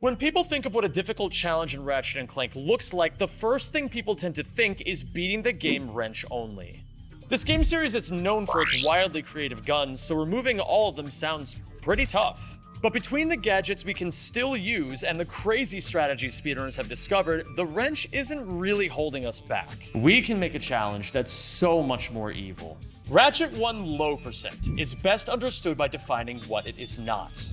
When people think of what a difficult challenge in Ratchet and Clank looks like, the first thing people tend to think is beating the game wrench only. This game series is known for its wildly creative guns, so removing all of them sounds pretty tough. But between the gadgets we can still use and the crazy strategies speedrunners have discovered, the wrench isn't really holding us back. We can make a challenge that's so much more evil. Ratchet 1 low percent is best understood by defining what it is not.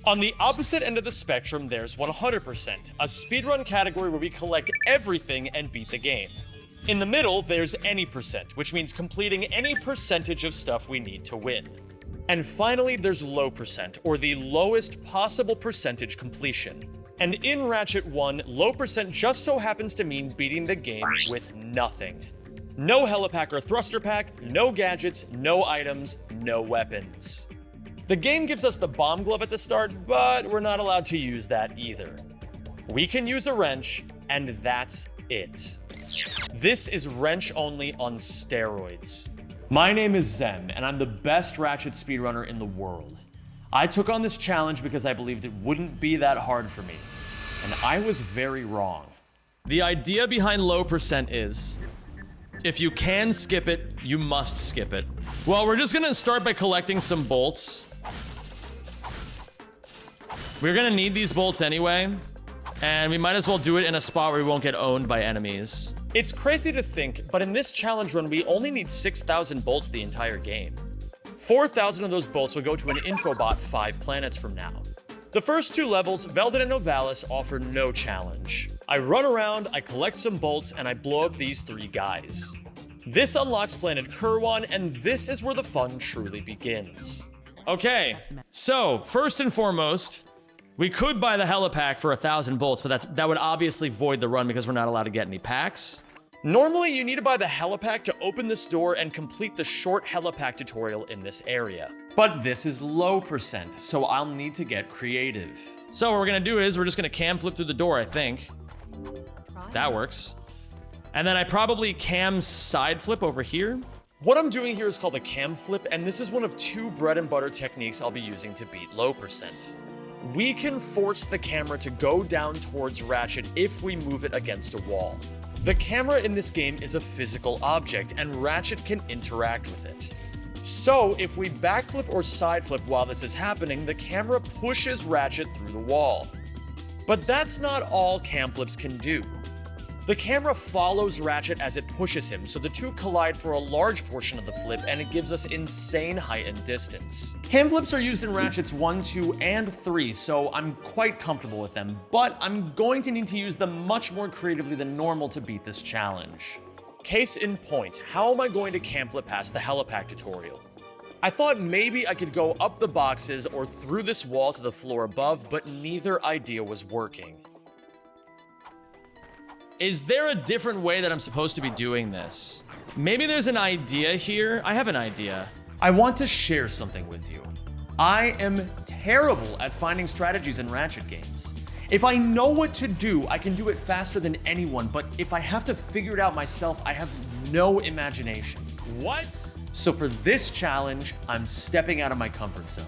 On the opposite end of the spectrum, there's 100%, a speedrun category where we collect everything and beat the game. In the middle, there's any percent, which means completing any percentage of stuff we need to win. And finally, there's low percent, or the lowest possible percentage completion. And in Ratchet 1, low percent just so happens to mean beating the game with nothing. No helipack or thruster pack, no gadgets, no items, no weapons. The game gives us the bomb glove at the start, but we're not allowed to use that either. We can use a wrench, and that's it. This is wrench only on steroids. My name is Zem, and I'm the best Ratchet speedrunner in the world. I took on this challenge because I believed it wouldn't be that hard for me, and I was very wrong. The idea behind low percent is, if you can skip it, you must skip it. Well, we're just gonna start by collecting some bolts. We're gonna need these bolts anyway, and we might as well do it in a spot where we won't get owned by enemies. It's crazy to think, but in this challenge run, we only need 6,000 bolts the entire game. 4,000 of those bolts will go to an infobot 5 planets from now. The first 2 levels, Velden and Novalis, offer no challenge. I run around, I collect some bolts, and I blow up these 3 guys. This unlocks planet Kurwan, and this is where the fun truly begins. Okay, so first and foremost, we could buy the helipack for 1,000 bolts, but that would obviously void the run because we're not allowed to get any packs. Normally, you need to buy the helipack to open this door and complete the short helipack tutorial in this area. But this is low percent, so I'll need to get creative. So what we're gonna do is we're just gonna cam flip through the door, I think. That works. And then I probably cam side flip over here. What I'm doing here is called a cam flip, and this is one of 2 bread and butter techniques I'll be using to beat low percent. We can force the camera to go down towards Ratchet if we move it against a wall. The camera in this game is a physical object, and Ratchet can interact with it. So, if we backflip or side flip while this is happening, the camera pushes Ratchet through the wall. But that's not all cam flips can do. The camera follows Ratchet as it pushes him, so the 2 collide for a large portion of the flip, and it gives us insane height and distance. Cam flips are used in Ratchets 1, 2, and 3, so I'm quite comfortable with them, but I'm going to need to use them much more creatively than normal to beat this challenge. Case in point, how am I going to cam flip past the helipack tutorial? I thought maybe I could go up the boxes or through this wall to the floor above, but neither idea was working. Is there a different way that I'm supposed to be doing this? Maybe there's an idea here. I have an idea. I want to share something with you. I am terrible at finding strategies in Ratchet games. If I know what to do, I can do it faster than anyone, but if I have to figure it out myself, I have no imagination. What? So for this challenge, I'm stepping out of my comfort zone.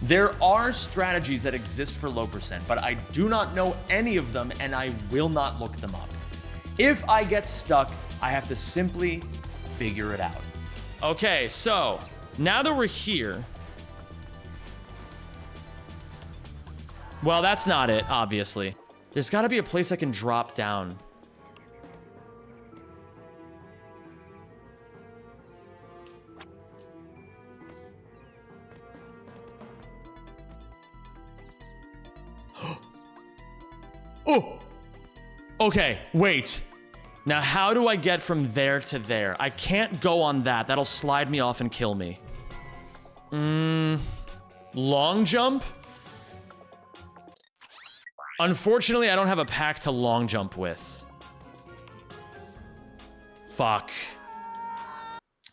There are strategies that exist for low percent, but I do not know any of them, and I will not look them up. If I get stuck, I have to simply figure it out. Okay, so now that we're here, well, that's not it, obviously. There's got to be a place I can drop down. Oh! Okay, wait. Now, how do I get from there to there? I can't go on that. That'll slide me off and kill me. Long jump? Unfortunately, I don't have a pack to long jump with. Fuck.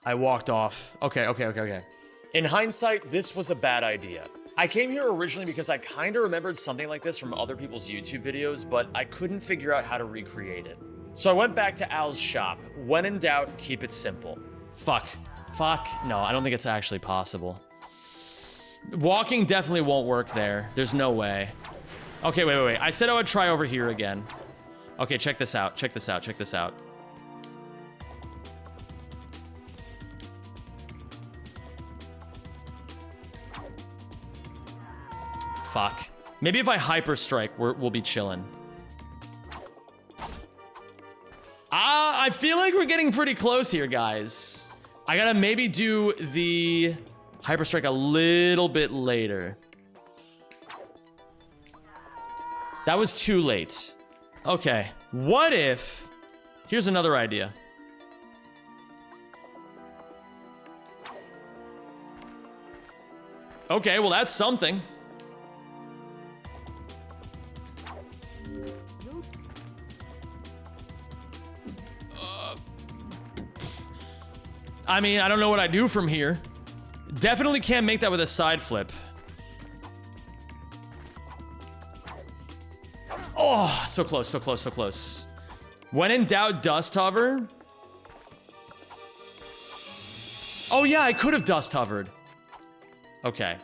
I walked off. Okay. In hindsight, this was a bad idea. I came here originally because I kinda remembered something like this from other people's YouTube videos, but I couldn't figure out how to recreate it. So I went back to Al's shop. When in doubt, keep it simple. Fuck. No, I don't think it's actually possible. Walking definitely won't work there. There's no way. Okay, wait. I said I would try over here again. Okay, check this out. Check this out. Fuck. Maybe if I hyper strike, we'll be chilling. I feel like we're getting pretty close here, guys. I gotta maybe do the hyper strike a little bit later. That was too late. Okay, what if... Here's another idea. Okay, well that's something. I mean, I don't know what I do from here. Definitely can't make that with a side flip. Oh, so close, so close, so close. When in doubt, dust hover. Oh yeah, I could have dust hovered. Okay.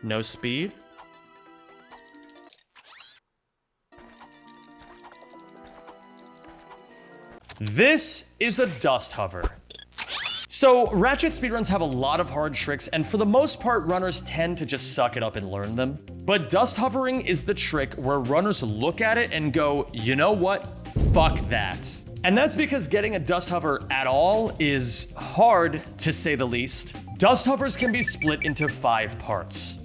No speed. This is a dust hover. So, Ratchet speedruns have a lot of hard tricks, and for the most part, runners tend to just suck it up and learn them. But dust hovering is the trick where runners look at it and go, you know what? Fuck that. And that's because getting a dust hover at all is hard, to say the least. Dust hovers can be split into 5 parts.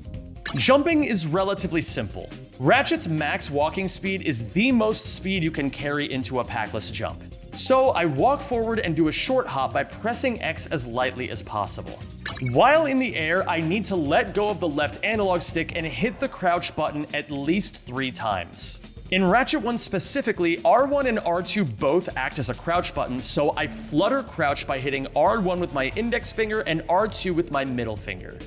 Jumping is relatively simple. Ratchet's max walking speed is the most speed you can carry into a packless jump. So I walk forward and do a short hop by pressing X as lightly as possible. While in the air, I need to let go of the left analog stick and hit the crouch button at least 3 times. In Ratchet 1 specifically, R1 and R2 both act as a crouch button, so I flutter crouch by hitting R1 with my index finger and R2 with my middle finger.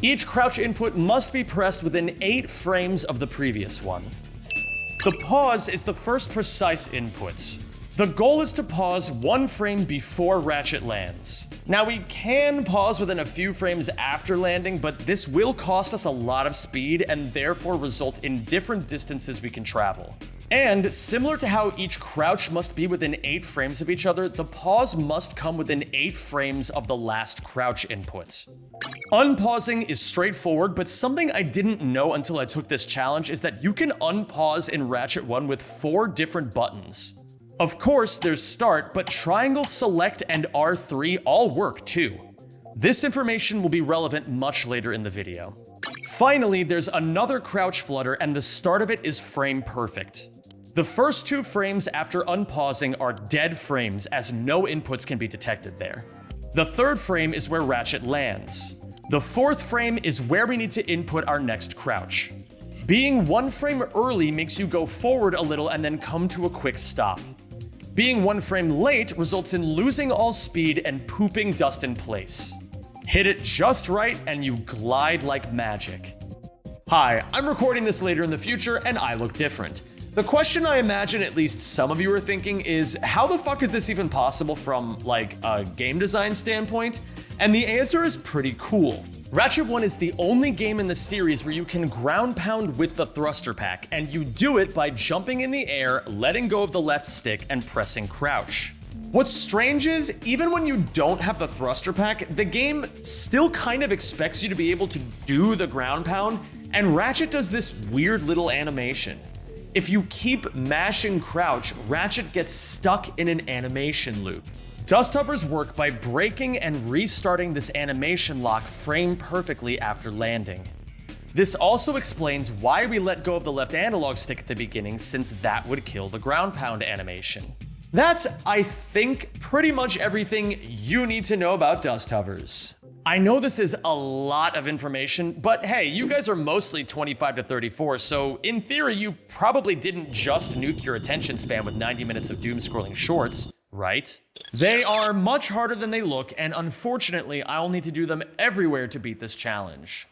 Each crouch input must be pressed within 8 frames of the previous one. The pause is the first precise input. The goal is to pause 1 frame before Ratchet lands. Now we can pause within a few frames after landing, but this will cost us a lot of speed and therefore result in different distances we can travel. And similar to how each crouch must be within 8 frames of each other, the pause must come within 8 frames of the last crouch input. Unpausing is straightforward, but something I didn't know until I took this challenge is that you can unpause in Ratchet 1 with 4 different buttons. Of course, there's start, but triangle, select, and R3 all work too. This information will be relevant much later in the video. Finally, there's another crouch flutter, and the start of it is frame perfect. The first 2 frames after unpausing are dead frames, as no inputs can be detected there. The 3rd frame is where Ratchet lands. The 4th frame is where we need to input our next crouch. Being 1 frame early makes you go forward a little and then come to a quick stop. Being 1 frame late results in losing all speed and pooping dust in place. Hit it just right and you glide like magic. Hi, I'm recording this later in the future and I look different. The question I imagine at least some of you are thinking is, how the fuck is this even possible from, like, a game design standpoint? And the answer is pretty cool. Ratchet 1 is the only game in the series where you can ground pound with the thruster pack, and you do it by jumping in the air, letting go of the left stick, and pressing crouch. What's strange is, even when you don't have the thruster pack, the game still kind of expects you to be able to do the ground pound, and Ratchet does this weird little animation. If you keep mashing crouch, Ratchet gets stuck in an animation loop. Dust hovers work by breaking and restarting this animation lock frame perfectly after landing. This also explains why we let go of the left analog stick at the beginning, since that would kill the ground pound animation. That's, I think, pretty much everything you need to know about dust hovers. I know this is a lot of information, but hey, you guys are mostly 25 to 34, so in theory you probably didn't just nuke your attention span with 90 minutes of doom-scrolling shorts, right? They are much harder than they look, and unfortunately, I'll need to do them everywhere to beat this challenge.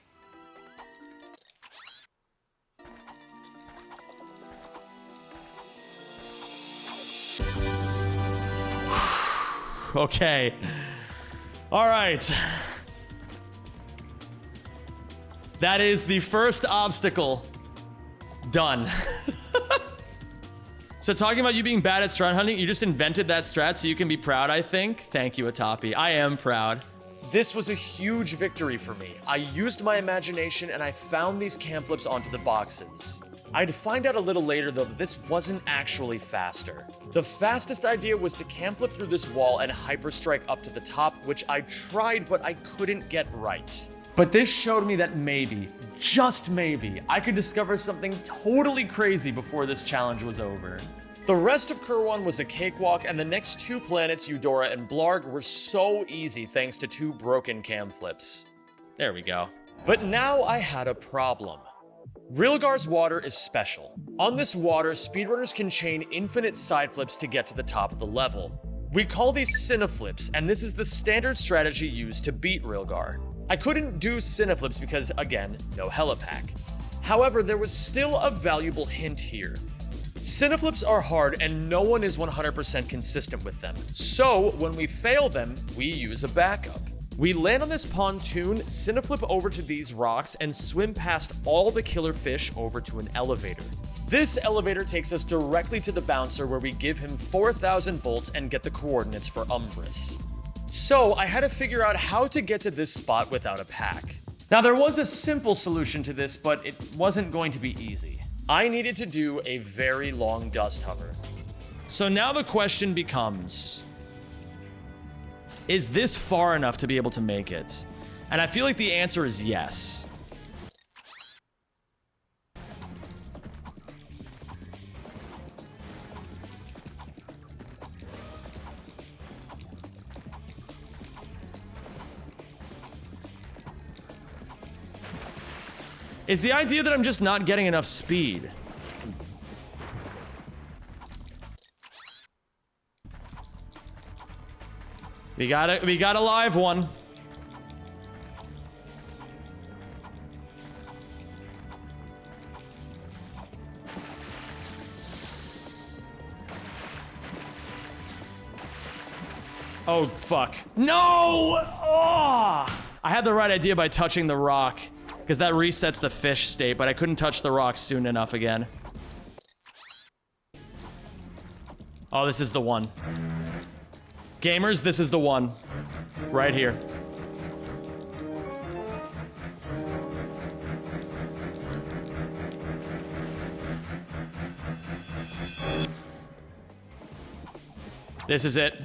Okay. All right. That is the first obstacle. Done. So talking about you being bad at strat hunting, you just invented that strat so you can be proud, I think. Thank you, Ataappi. I am proud. This was a huge victory for me. I used my imagination and I found these cam flips onto the boxes. I'd find out a little later though that this wasn't actually faster. The fastest idea was to cam flip through this wall and hyperstrike up to the top, which I tried but I couldn't get right. But this showed me that maybe, just maybe, I could discover something totally crazy before this challenge was over. The rest of Kurwan was a cakewalk, and the next 2 planets, Eudora and Blarg, were so easy thanks to 2 broken cam flips. There we go. But now I had a problem. Rilgar's water is special. On this water, speedrunners can chain infinite side flips to get to the top of the level. We call these cineflips, and this is the standard strategy used to beat Rilgar. I couldn't do cineflips because, again, no helipack. However, there was still a valuable hint here. Cineflips are hard and no one is 100% consistent with them. So when we fail them, we use a backup. We land on this pontoon, cineflip over to these rocks, and swim past all the killer fish over to an elevator. This elevator takes us directly to the bouncer where we give him 4,000 bolts and get the coordinates for Umbris. So I had to figure out how to get to this spot without a pack. Now there was a simple solution to this, but it wasn't going to be easy. I needed to do a very long dust hover. So now the question becomes, is this far enough to be able to make it? And I feel like the answer is yes. Is the idea that I'm just not getting enough speed? We got a live one. Oh, fuck. No! Oh! I had the right idea by touching the rock, because that resets the fish state, but I couldn't touch the rock soon enough again. Oh, this is the one. Gamers, this is the one. Right here. This is it.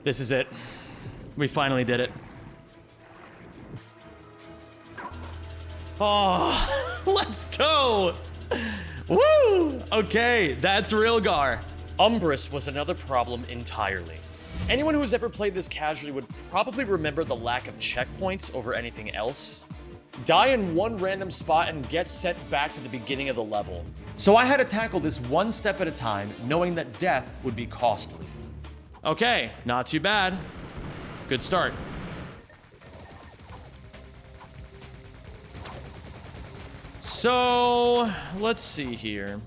This is it. We finally did it. Oh, let's go! Woo! Okay, that's Rilgar. Umbris was another problem entirely. Anyone who's ever played this casually would probably remember the lack of checkpoints over anything else. Die in one random spot and get sent back to the beginning of the level. So I had to tackle this one step at a time, knowing that death would be costly. Okay, not too bad. Good start. So, let's see here.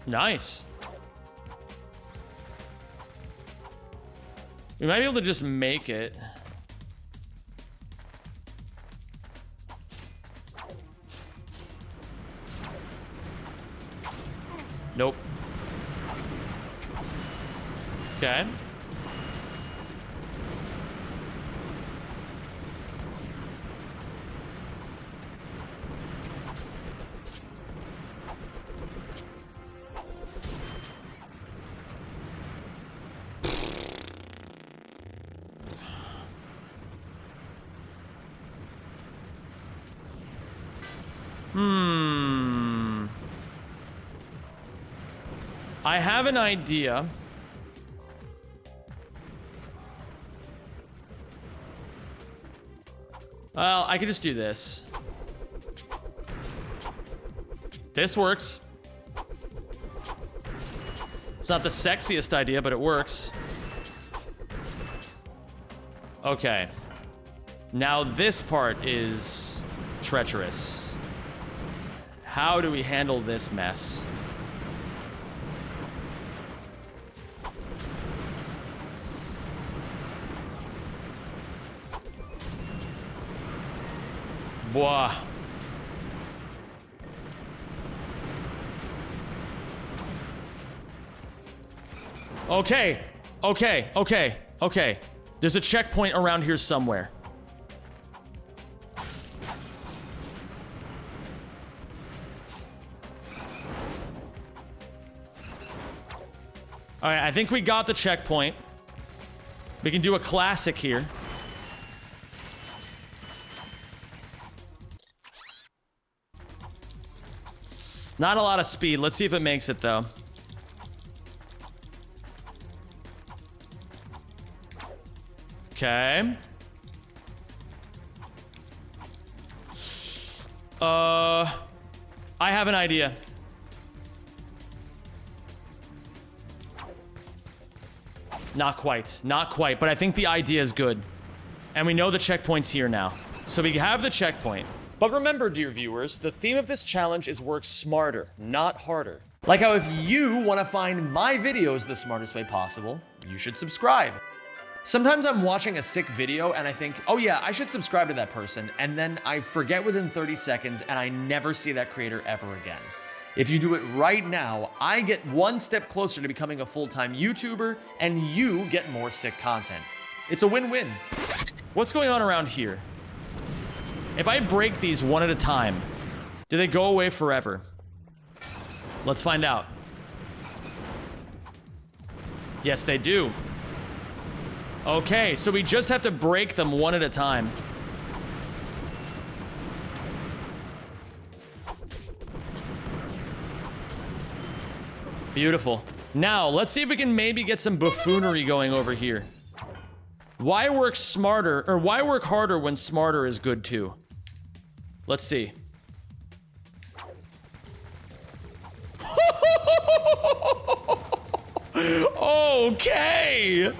Nice. We might be able to just make it. Nope. Okay. I have an idea. Well, I could just do this. This works. It's not the sexiest idea, but it works. Okay. Now this part is treacherous. How do we handle this mess? Boah. Okay. There's a checkpoint around here somewhere. All right, I think we got the checkpoint. We can do a classic here. Not a lot of speed. Let's see if it makes it, though. Okay. I have an idea. Not quite, but I think the idea is good. And we know the checkpoint's here now. So we have the checkpoint. But remember, dear viewers, the theme of this challenge is work smarter, not harder. Like how if you want to find my videos the smartest way possible, you should subscribe. Sometimes I'm watching a sick video and I think, oh yeah, I should subscribe to that person, and then I forget within 30 seconds and I never see that creator ever again. If you do it right now, I get one step closer to becoming a full-time YouTuber, and you get more sick content. It's a win-win. What's going on around here? If I break these one at a time, do they go away forever? Let's find out. Yes, they do. Okay, so we just have to break them one at a time. Beautiful. Now, let's see if we can maybe get some buffoonery going over here. Why work smarter, or why work harder when smarter is good too? Let's see. Okay.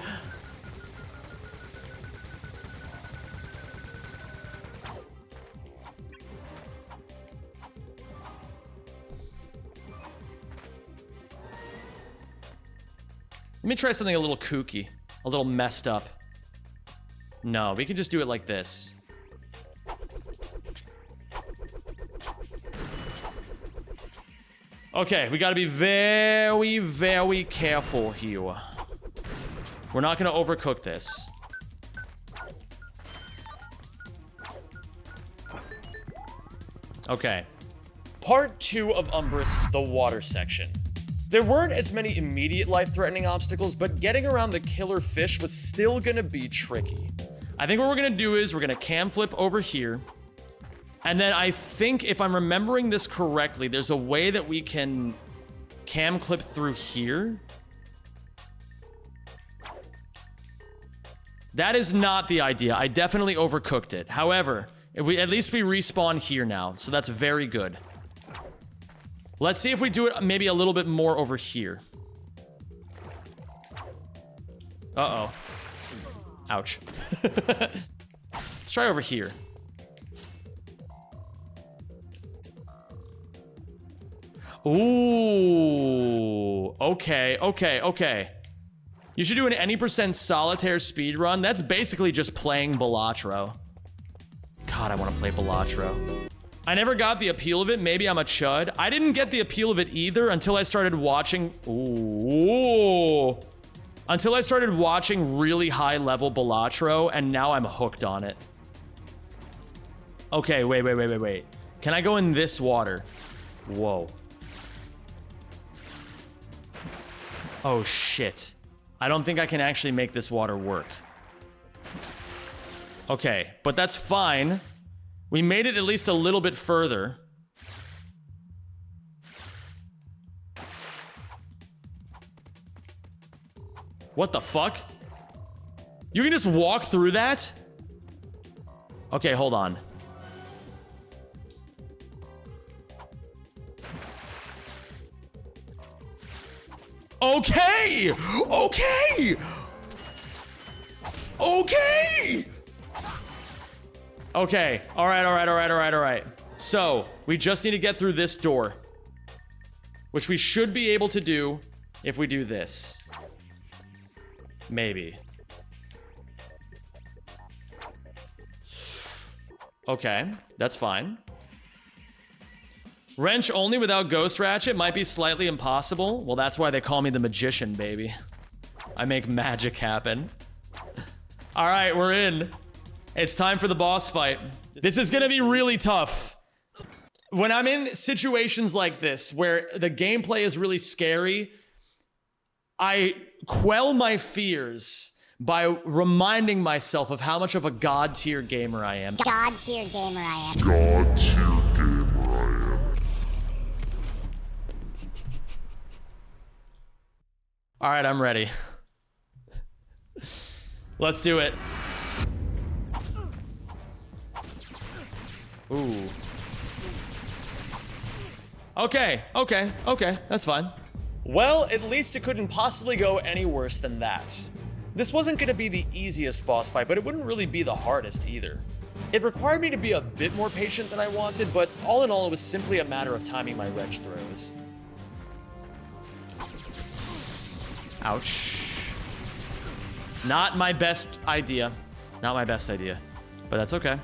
Let me try something a little kooky, a little messed up. No, we can just do it like this. Okay, we gotta be very, very careful here. We're not gonna overcook this. Okay. Part 2 of Umbrus, the water section. There weren't as many immediate life-threatening obstacles, but getting around the killer fish was still gonna be tricky. I think what we're gonna do is we're gonna cam flip over here. And then I think, if I'm remembering this correctly, there's a way that we can cam clip through here. That is not the idea. I definitely overcooked it. However, at least we respawn here now, so that's very good. Let's see if we do it maybe a little bit more over here. Uh-oh. Ouch. Let's try over here. Ooh. Okay. You should do an any % solitaire speed run. That's basically just playing Balatro. God, I want to play Balatro. I never got the appeal of it. Maybe I'm a chud. I didn't get the appeal of it either until I started watching... Ooh. Until I started watching really high-level Balatro, and now I'm hooked on it. Okay, wait. Can I go in this water? Whoa. Oh, shit. I don't think I can actually make this water work. Okay, but that's fine. We made it at least a little bit further. What the fuck? You can just walk through that? Okay, hold on. Okay! Okay. All right. So, we just need to get through this door. Which we should be able to do if we do this. Maybe. Okay, that's fine. Wrench only without Ghost Ratchet might be slightly impossible. Well, that's why they call me the magician, baby. I make magic happen. All right, we're in. It's time for the boss fight. This is gonna be really tough. When I'm in situations like this, where the gameplay is really scary, I quell my fears by reminding myself of how much of a god-tier gamer I am. God-tier gamer I am. God-tier gamer I am. All right, I'm ready. Let's do it. Ooh. Okay, that's fine. Well, at least it couldn't possibly go any worse than that. This wasn't gonna be the easiest boss fight, but it wouldn't really be the hardest either. It required me to be a bit more patient than I wanted, but all in all, it was simply a matter of timing my wrench throws. Ouch. Not my best idea. Not my best idea, but that's okay.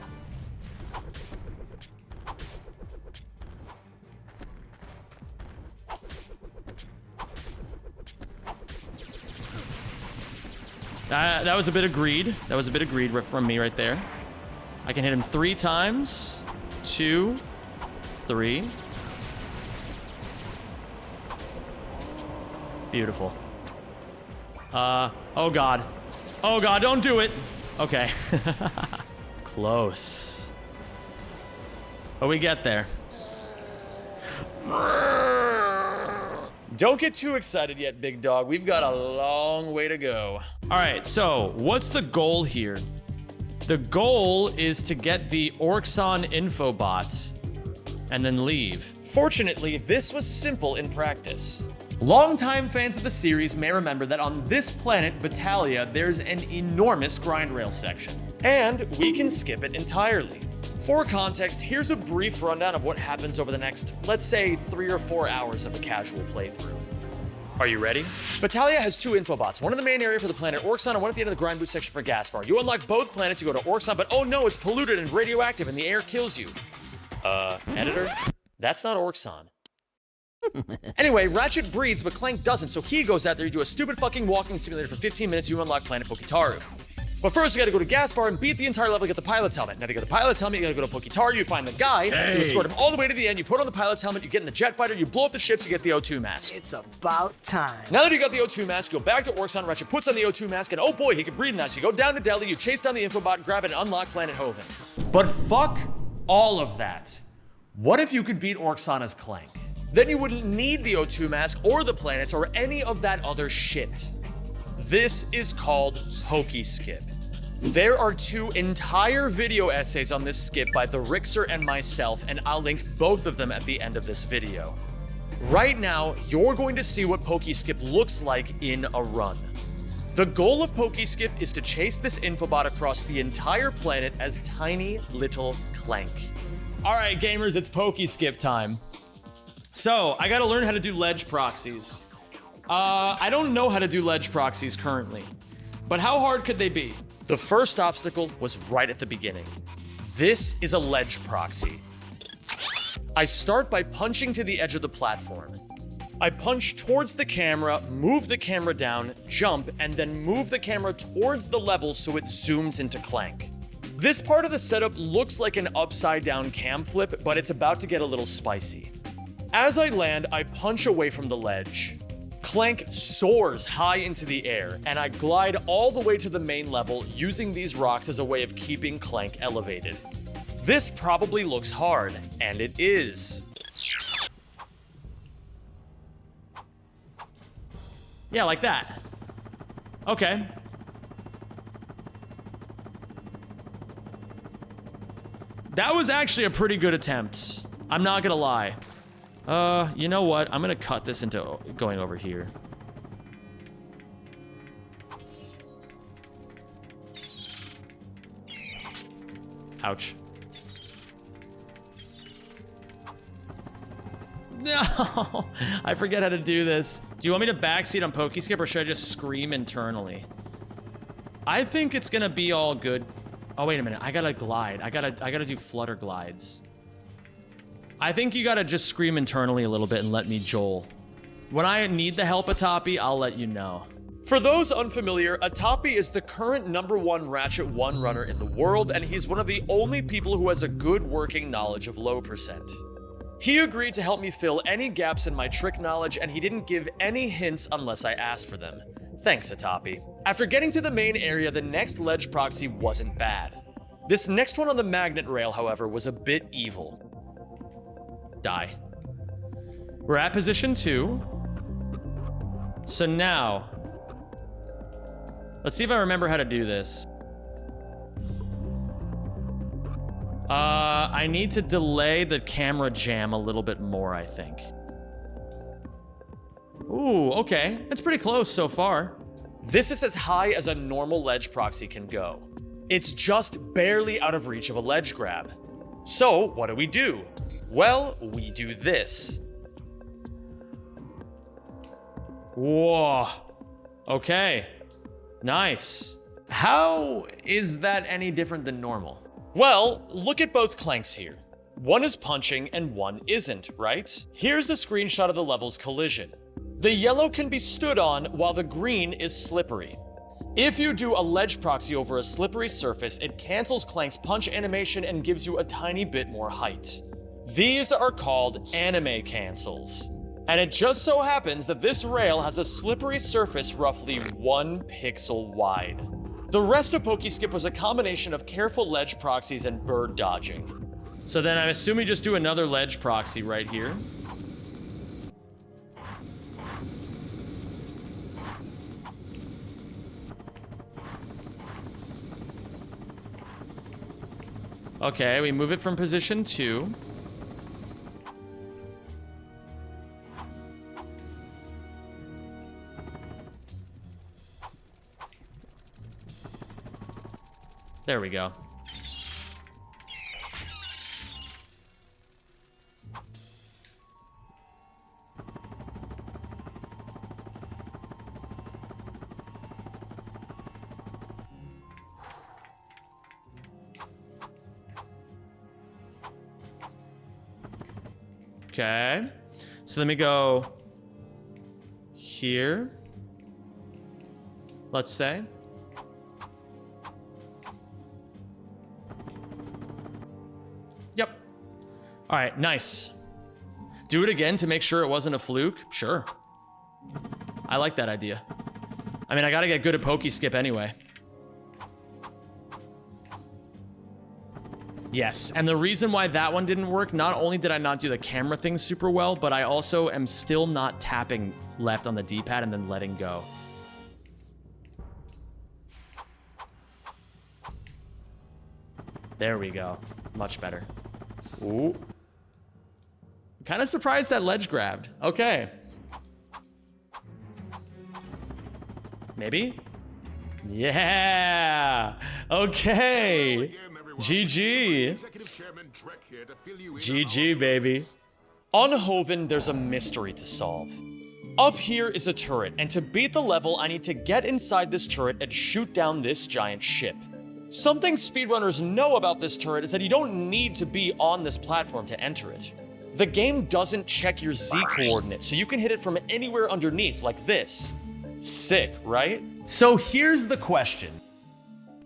That was a bit of greed. That was a bit of greed from me right there. I can hit him 3 times. 2, 3. Beautiful. Oh god. Oh god, don't do it. Okay. Close. But we get there. Don't get too excited yet, big dog. We've got a long way to go. All right, so what's the goal here? The goal is to get the Orxon infobot and then leave. Fortunately, this was simple in practice. Longtime fans of the series may remember that on this planet, Batalia, there's an enormous grind rail section. And we can skip it entirely. For context, here's a brief rundown of what happens over the next, let's say, 3 or 4 hours of a casual playthrough. Are you ready? Batalia has 2 infobots, one in the main area for the planet Orxon and one at the end of the grind boot section for Gaspar. You unlock both planets, you go to Orxon, but oh no, it's polluted and radioactive and the air kills you. Editor? That's not Orxon. Anyway, Ratchet breeds, but Clank doesn't, so he goes out there, you do a stupid fucking walking simulator for 15 minutes, you unlock planet Pokitaru. But first, you gotta go to Gaspar and beat the entire level to get the pilot's helmet. Now to get the pilot's helmet, you gotta go to Pokitaru, you find the guy, you escort him all the way to the end, you put on the pilot's helmet, you get in the jet fighter, you blow up the ships, you get the O2 mask. It's about time. Now that you got the O2 mask, you go back to Orxon, Ratchet puts on the O2 mask, and oh boy, he can breathe now. So you go down to Delhi, you chase down the infobot, grab it, and unlock Planet Hoven. But fuck all of that. What if you could beat Orxon as Clank? Then you wouldn't need the O2 mask or the planets or any of that other shit. This is called Poke-Skip. There are 2 entire video essays on this skip by the Rixer and myself, and I'll link both of them at the end of this video. Right now, you're going to see what Poke-Skip looks like in a run. The goal of Poke-Skip is to chase this infobot across the entire planet as tiny little Clank. All right, gamers, it's Poke-Skip time. So, I gotta learn how to do ledge proxies. I don't know how to do ledge proxies currently, but how hard could they be? The first obstacle was right at the beginning. This is a ledge proxy. I start by punching to the edge of the platform. I punch towards the camera, move the camera down, jump, and then move the camera towards the level so it zooms into Clank. This part of the setup looks like an upside down cam flip, but it's about to get a little spicy. As I land, I punch away from the ledge. Clank soars high into the air, and I glide all the way to the main level using these rocks as a way of keeping Clank elevated. This probably looks hard, and it is. Yeah, like that. Okay. That was actually a pretty good attempt. I'm not gonna lie. You know what? I'm gonna cut this into going over here. Ouch. No, I forget how to do this. Do you want me to backseat on Pokeskip or should I just scream internally? I think it's gonna be all good. Oh, wait a minute. I gotta glide. I gotta do flutter glides. I think you gotta just scream internally a little bit and let me Joel. When I need the help, Ataappi, I'll let you know. For those unfamiliar, Ataappi is the current #1 Ratchet 1 runner in the world, and he's one of the only people who has a good working knowledge of low percent. He agreed to help me fill any gaps in my trick knowledge, and he didn't give any hints unless I asked for them. Thanks, Ataappi. After getting to the main area, the next ledge proxy wasn't bad. This next one on the magnet rail, however, was a bit evil. Die. We're at position 2. So now, let's see if I remember how to do this. I need to delay the camera jam a little bit more, I think. Ooh, okay. That's pretty close so far. This is as high as a normal ledge proxy can go. It's just barely out of reach of a ledge grab. So, what do? Well, we do this. Whoa. Okay. Nice. How is that any different than normal? Well, look at both Clanks here. One is punching and one isn't, right? Here's a screenshot of the level's collision. The yellow can be stood on while the green is slippery. If you do a ledge proxy over a slippery surface, it cancels Clank's punch animation and gives you a tiny bit more height. These are called anime cancels. And it just so happens that this rail has a slippery surface roughly 1 pixel wide. The rest of Pokeskip was a combination of careful ledge proxies and bird dodging. So then I assume we just do another ledge proxy right here. Okay, we move it from position 2. There we go. Okay. So let me go here. Let's say. Yep. All right, nice. Do it again to make sure it wasn't a fluke? Sure. I like that idea. I mean, I gotta get good at Pokeskip anyway. Yes, and the reason why that one didn't work, not only did I not do the camera thing super well, but I also am still not tapping left on the D-pad and then letting go. There we go. Much better. Ooh. Kind of surprised that ledge grabbed. Okay. Maybe? Yeah! Okay! GG! GG, baby. On Hoven, there's a mystery to solve. Up here is a turret, and to beat the level, I need to get inside this turret and shoot down this giant ship. Something speedrunners know about this turret is that you don't need to be on this platform to enter it. The game doesn't check your Z coordinates, so you can hit it from anywhere underneath, like this. Sick, right? So here's the question.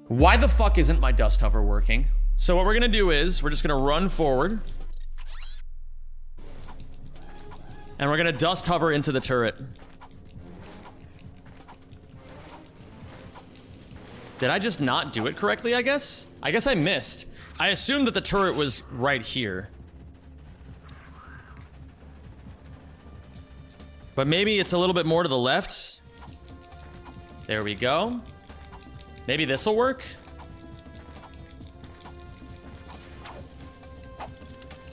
Why the fuck isn't my dust hover working? So what we're gonna do is, we're just gonna run forward. And we're gonna dust hover into the turret. Did I just not do it correctly, I guess? I guess I missed. I assumed that the turret was right here. But maybe it's a little bit more to the left. There we go. Maybe this will work.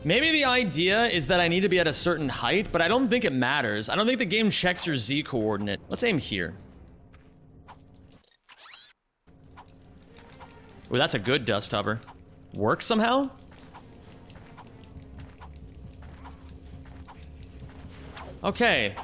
Maybe the idea is that I need to be at a certain height, but I don't think it matters. I don't think the game checks your Z coordinate. Let's aim here. Ooh, that's a good dust hover. work somehow? Okay.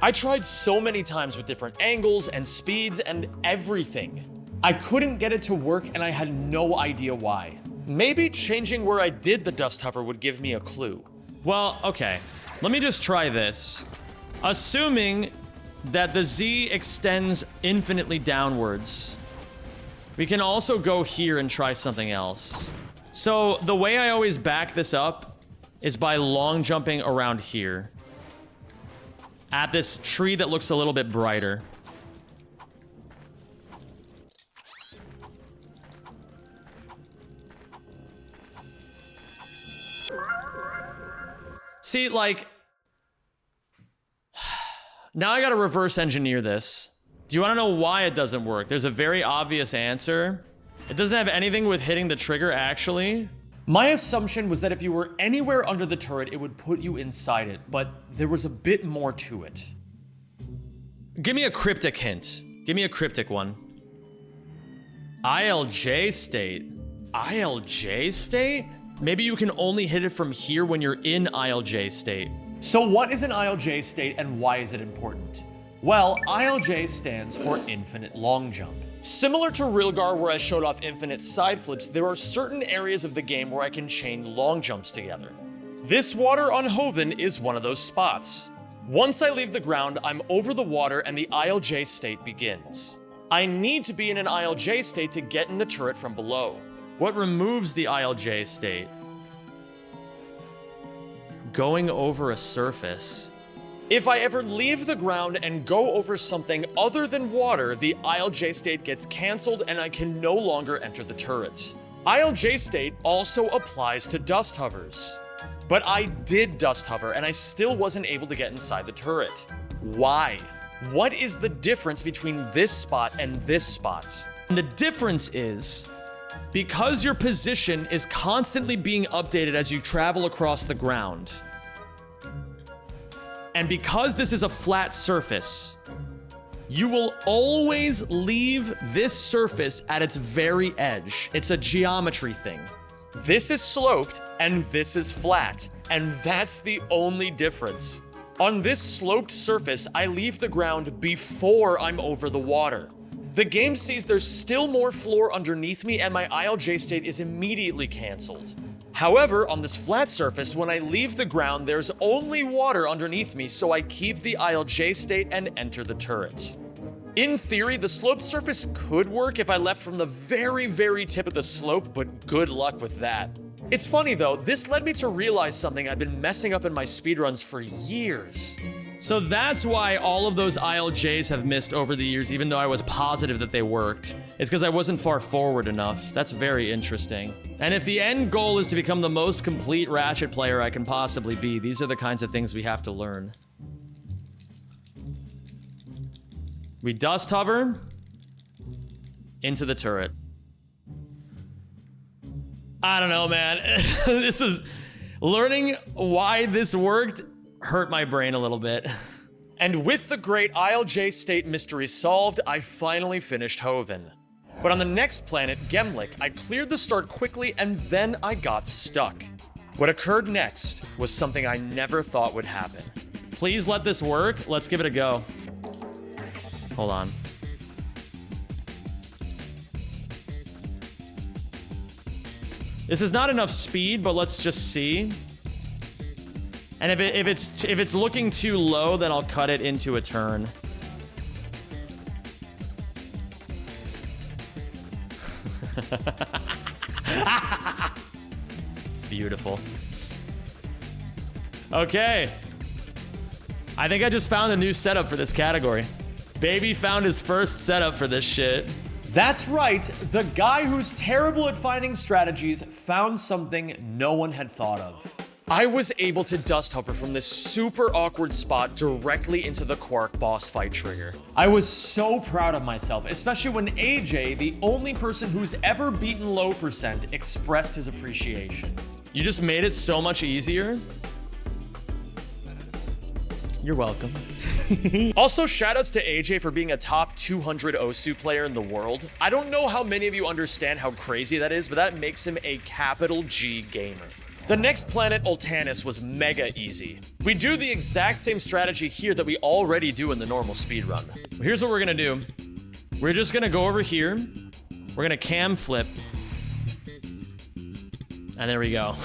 I tried so many times with different angles and speeds and everything. I couldn't get it to work and I had no idea why. Maybe changing where I did the dust hover would give me a clue. Well, okay. Let me just try this. Assuming that the Z extends infinitely downwards, we can also go here and try something else. So the way I always back this up is by long jumping around here at this tree that looks a little bit brighter. See, like, now I gotta reverse engineer this. Do you wanna know why it doesn't work? There's a very obvious answer. It doesn't have anything with hitting the trigger, actually. My assumption was that if you were anywhere under the turret, it would put you inside it, but there was a bit more to it. Give me a cryptic hint. Give me a cryptic one. ILJ state. ILJ state? Maybe you can only hit it from here when you're in ILJ state. So what is an ILJ state and why is it important? Well, ILJ stands for infinite long jump. Similar to Rilgar where I showed off infinite side flips, there are certain areas of the game where I can chain long jumps together. This water on Hoven is one of those spots. Once I leave the ground, I'm over the water and the ILJ state begins. I need to be in an ILJ state to get in the turret from below. What removes the ILJ state? Going over a surface. If I ever leave the ground and go over something other than water, the ILJ state gets cancelled and I can no longer enter the turret. ILJ state also applies to dust hovers. But I did dust hover and I still wasn't able to get inside the turret. Why? What is the difference between this spot and this spot? And the difference is, because your position is constantly being updated as you travel across the ground, and because this is a flat surface, you will always leave this surface at its very edge. It's a geometry thing. This is sloped and this is flat, and that's the only difference. On this sloped surface, I leave the ground before I'm over the water. The game sees there's still more floor underneath me and my ILJ state is immediately cancelled. However, on this flat surface, when I leave the ground, there's only water underneath me, so I keep the ILJ state and enter the turret. In theory, the sloped surface could work if I left from the very, very tip of the slope, but good luck with that. It's funny though, this led me to realize something I've been messing up in my speedruns for years. So that's why all of those ILJs have missed over the years, even though I was positive that they worked. It's because I wasn't far forward enough. That's very interesting. And if the end goal is to become the most complete Ratchet player I can possibly be, these are the kinds of things we have to learn. We dust hover into the turret. I don't know, man. This is learning why this worked hurt my brain a little bit. And with the great ILJ state mystery solved, I finally finished Hoven. But on the next planet, Gemlik, I cleared the start quickly and then I got stuck. What occurred next was something I never thought would happen. Please let this work. Let's give it a go. Hold on. This is not enough speed, but let's just see. And if it's looking too low, then I'll cut it into a turn. Beautiful. Okay. I think I just found a new setup for this category. Baby found his first setup for this shit. That's right, the guy who's terrible at finding strategies found something no one had thought of. I was able to dust hover from this super awkward spot directly into the Quark boss fight trigger. I was so proud of myself, especially when AJ, the only person who's ever beaten low percent, expressed his appreciation. You just made it so much easier. You're welcome. Also, shoutouts to AJ for being a top 200 Osu player in the world. I don't know how many of you understand how crazy that is, but that makes him a capital G gamer. The next planet, Ultanis, was mega easy. We do the exact same strategy here that we already do in the normal speedrun. Here's what we're gonna do. We're just gonna go over here. We're gonna cam flip. And there we go.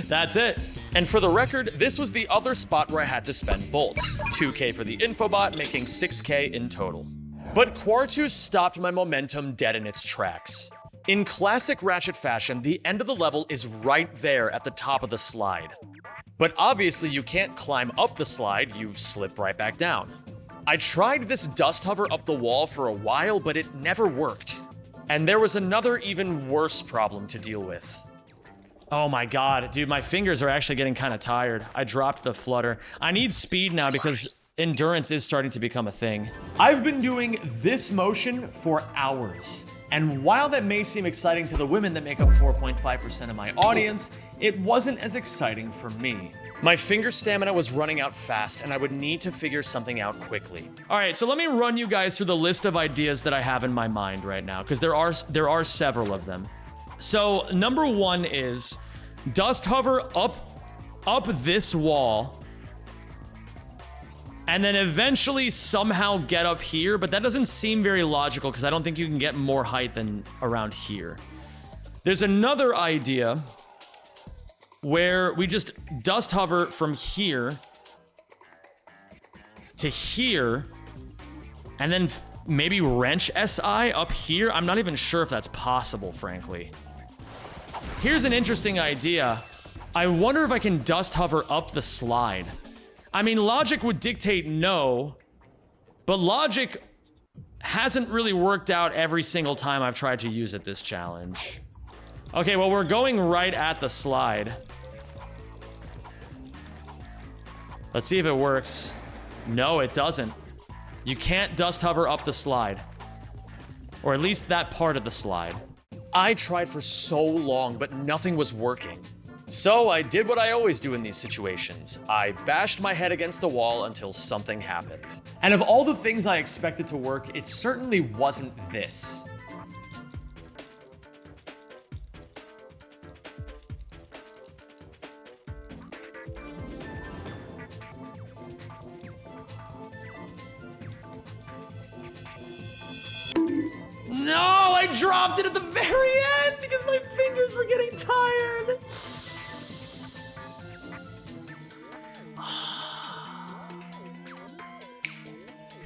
That's it. And for the record, this was the other spot where I had to spend bolts. 2k for the infobot, making 6k in total. But Quartus stopped my momentum dead in its tracks. In classic Ratchet fashion, the end of the level is right there at the top of the slide. But obviously you can't climb up the slide, you slip right back down. I tried this dust hover up the wall for a while, but it never worked. And there was another even worse problem to deal with. Oh my god, dude, my fingers are actually getting kind of tired. I dropped the flutter. I need speed now because endurance is starting to become a thing. I've been doing this motion for hours. And while that may seem exciting to the women that make up 4.5% of my audience, it wasn't as exciting for me. My finger stamina was running out fast, and I would need to figure something out quickly. All right, so let me run you guys through the list of ideas that I have in my mind right now, because there are several of them. So number one is dust hover up this wall, and then eventually somehow get up here, but that doesn't seem very logical because I don't think you can get more height than around here. There's another idea where we just dust hover from here to here, and then maybe wrench SI up here. I'm not even sure if that's possible, frankly. Here's an interesting idea. I wonder if I can dust hover up the slide. I mean, logic would dictate no, but logic hasn't really worked out every single time I've tried to use it this challenge. Okay, well, we're going right at the slide. Let's see if it works. No, it doesn't. You can't dust hover up the slide. Or at least that part of the slide. I tried for so long, but nothing was working. So I did what I always do in these situations. I bashed my head against the wall until something happened. And of all the things I expected to work, it certainly wasn't this. No, I dropped it at the very end because my fingers were getting tired.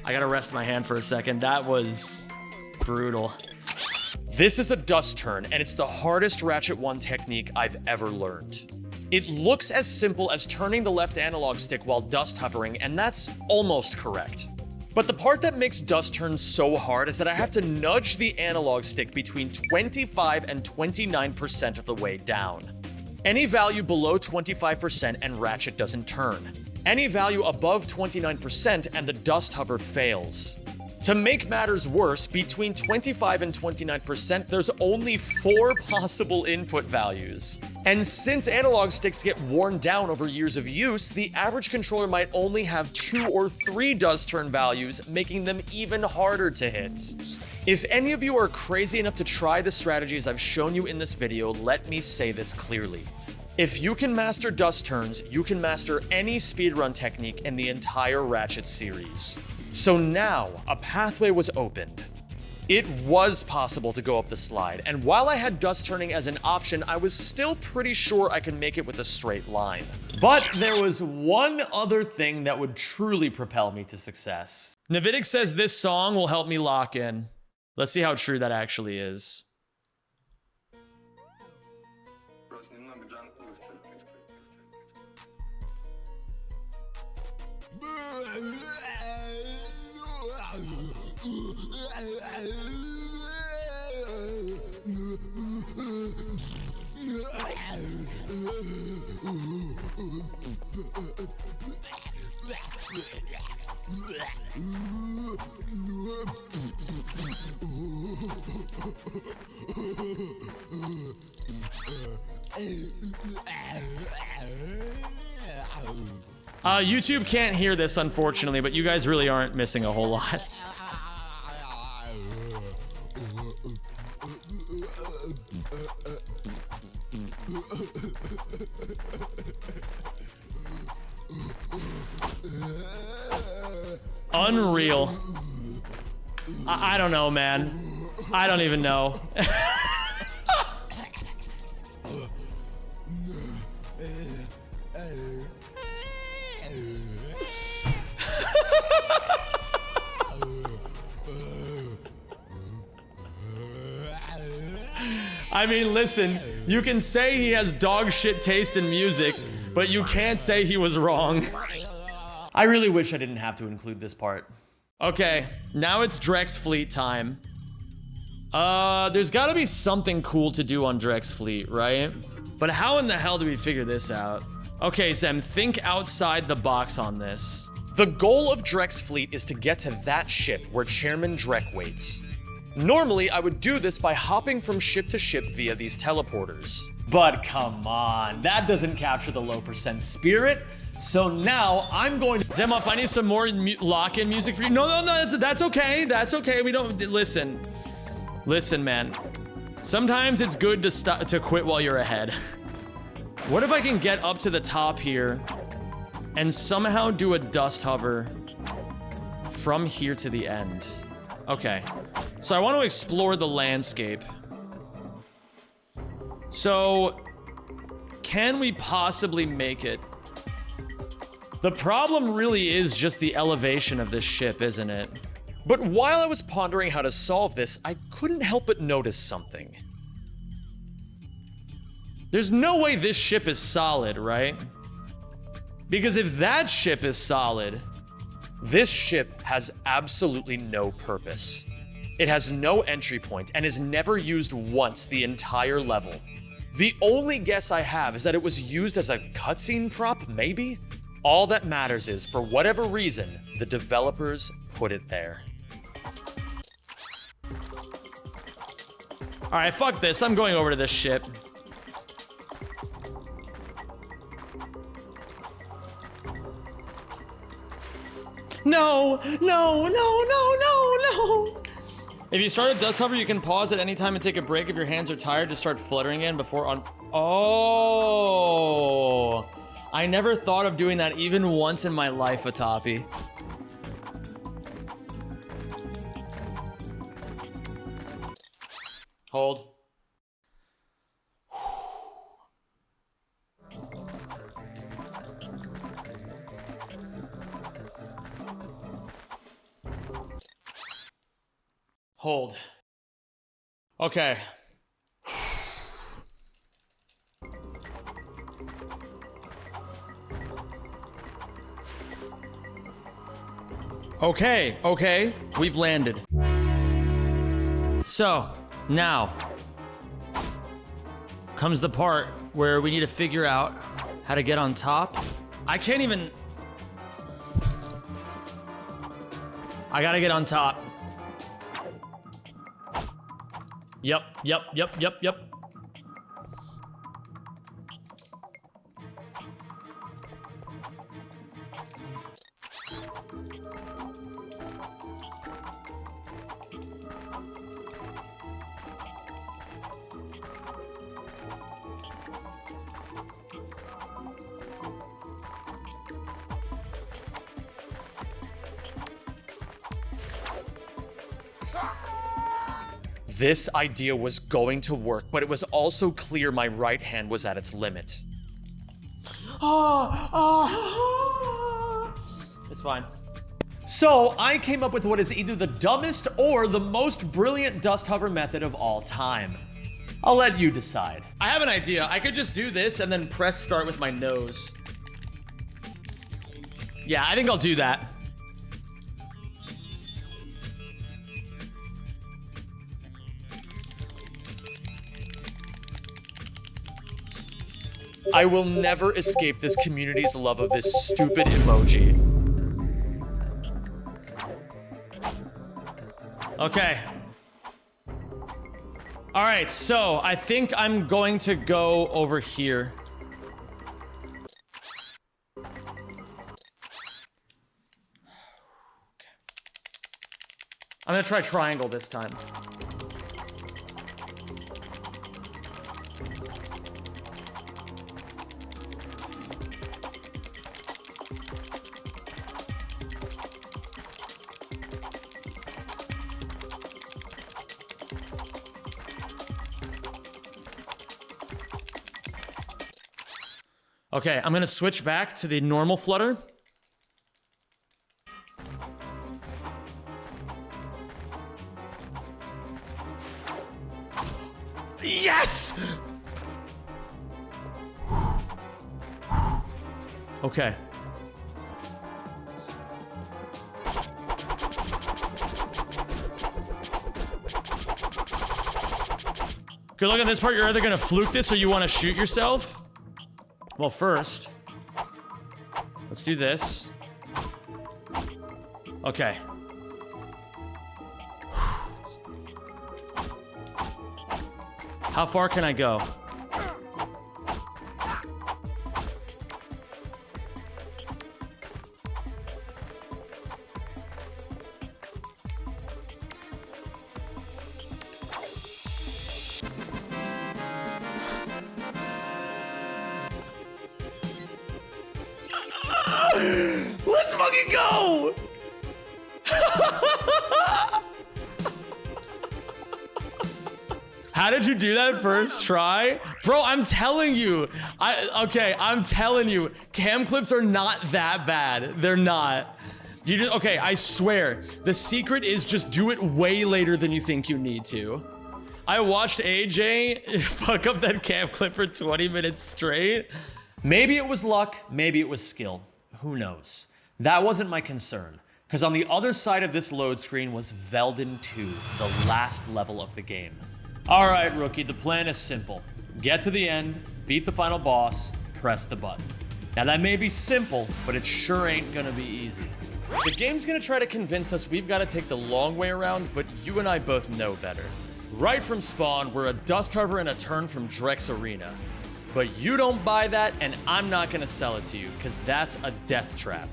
I gotta rest my hand for a second. That was brutal. This is a dust turn, and it's the hardest Ratchet 1 technique I've ever learned. It looks as simple as turning the left analog stick while dust hovering, and that's almost correct. But the part that makes dust turns so hard is that I have to nudge the analog stick between 25 and 29% of the way down. Any value below 25% and Ratchet doesn't turn. Any value above 29% and the dust hover fails. To make matters worse, between 25 and 29%, there's only 4 possible input values. And since analog sticks get worn down over years of use, the average controller might only have 2 or 3 dust turn values, making them even harder to hit. If any of you are crazy enough to try the strategies I've shown you in this video, let me say this clearly. If you can master dust turns, you can master any speedrun technique in the entire Ratchet series. So now, a pathway was opened. It was possible to go up the slide, and while I had dust turning as an option, I was still pretty sure I could make it with a straight line. But there was one other thing that would truly propel me to success. Navidic says this song will help me lock in. Let's see how true that actually is. YouTube can't hear this, unfortunately, but you guys really aren't missing a whole lot. Unreal. I don't know, man. I don't even know. I mean, listen, you can say he has dog shit taste in music, but you can't say he was wrong. I really wish I didn't have to include this part. Okay, now it's Drex Fleet time. There's gotta be something cool to do on Drex Fleet, right? But how in the hell do we figure this out? Okay, Zem, think outside the box on this. The goal of Drex Fleet is to get to that ship where Chairman Drek waits. Normally, I would do this by hopping from ship to ship via these teleporters. But come on, that doesn't capture the low percent spirit. So now I'm going to... Zemoff, I need some more lock-in music for you. No, that's okay. That's okay. We don't... Listen. Listen, man. Sometimes it's good to quit while you're ahead. What if I can get up to the top here and somehow do a dust hover from here to the end? Okay. So I want to explore the landscape. So, can we possibly make it? The problem really is just the elevation of this ship, isn't it? But while I was pondering how to solve this, I couldn't help but notice something. There's no way this ship is solid, right? Because if that ship is solid, this ship has absolutely no purpose. It has no entry point and is never used once the entire level. The only guess I have is that it was used as a cutscene prop, maybe? All that matters is, for whatever reason, the developers put it there. Alright, fuck this. I'm going over to this ship. No! No, no, no, no, no! If you start a dust hover, you can pause at any time and take a break if your hands are tired. Just start fluttering again before on... Oh! I never thought of doing that even once in my life, Ataappi. Hold. Hold. Okay. Okay, we've landed. So, now comes the part where we need to figure out how to get on top. I can't even... I gotta get on top. Yep. This idea was going to work, but it was also clear my right hand was at its limit. It's fine. So, I came up with what is either the dumbest or the most brilliant dust hover method of all time. I'll let you decide. I have an idea. I could just do this and then press start with my nose. Yeah, I think I'll do that. I will never escape this community's love of this stupid emoji. Okay. All right, so I think I'm going to go over here. I'm gonna try triangle this time. Okay, I'm gonna switch back to the normal flutter. Yes! Okay. Good luck on this part. You're either gonna fluke this or you wanna shoot yourself. Well, first, let's do this. Okay. How far can I go? Let's fucking go! How did you do that first try? Bro, I'm telling you. I'm telling you. Cam clips are not that bad. They're not. Okay, I swear. The secret is just do it way later than you think you need to. I watched AJ fuck up that cam clip for 20 minutes straight. Maybe it was luck, maybe it was skill. Who knows? That wasn't my concern, because on the other side of this load screen was Velden 2, the last level of the game. All right, rookie, the plan is simple. Get to the end, beat the final boss, press the button. Now that may be simple, but it sure ain't gonna be easy. The game's gonna try to convince us we've gotta take the long way around, but you and I both know better. Right from spawn, we're a dust hover and a turn from Drex Arena. But you don't buy that, and I'm not gonna sell it to you, because that's a death trap.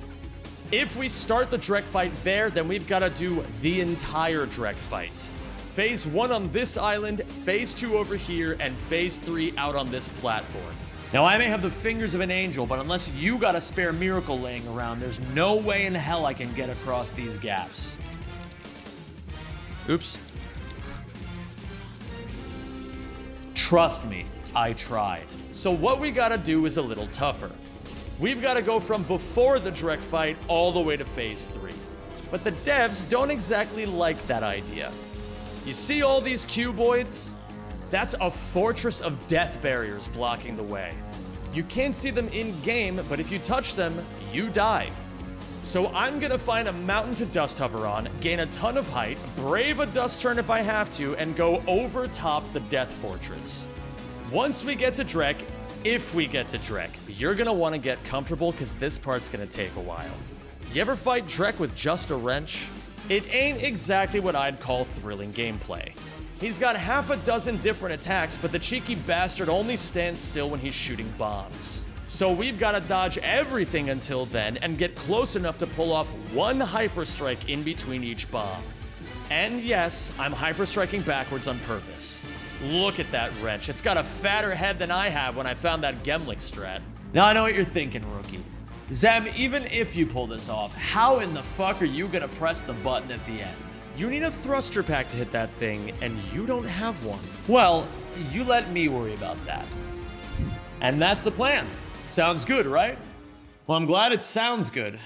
If we start the Drek fight there, then we've gotta do the entire Drek fight. Phase 1 on this island, Phase 2 over here, and Phase 3 out on this platform. Now, I may have the fingers of an angel, but unless you got a spare miracle laying around, there's no way in hell I can get across these gaps. Oops. Trust me, I tried. So what we gotta do is a little tougher. We've gotta go from before the Drek fight all the way to Phase 3. But the devs don't exactly like that idea. You see all these cuboids? That's a fortress of death barriers blocking the way. You can't see them in-game, but if you touch them, you die. So I'm gonna find a mountain to dust hover on, gain a ton of height, brave a dust turn if I have to, and go over top the death fortress. Once we get to Drek, if we get to Drek, you're gonna wanna get comfortable because this part's gonna take a while. You ever fight Drek with just a wrench? It ain't exactly what I'd call thrilling gameplay. He's got half a dozen different attacks, but the cheeky bastard only stands still when he's shooting bombs. So we've gotta dodge everything until then and get close enough to pull off one hyper strike in between each bomb. And yes, I'm hyper striking backwards on purpose. Look at that wrench. It's got a fatter head than I have when I found that Gemlik strat. Now I know what you're thinking, rookie. Zem, even if you pull this off, how in the fuck are you gonna press the button at the end? You need a thruster pack to hit that thing, and you don't have one. Well, you let me worry about that. And that's the plan. Sounds good, right? Well, I'm glad it sounds good,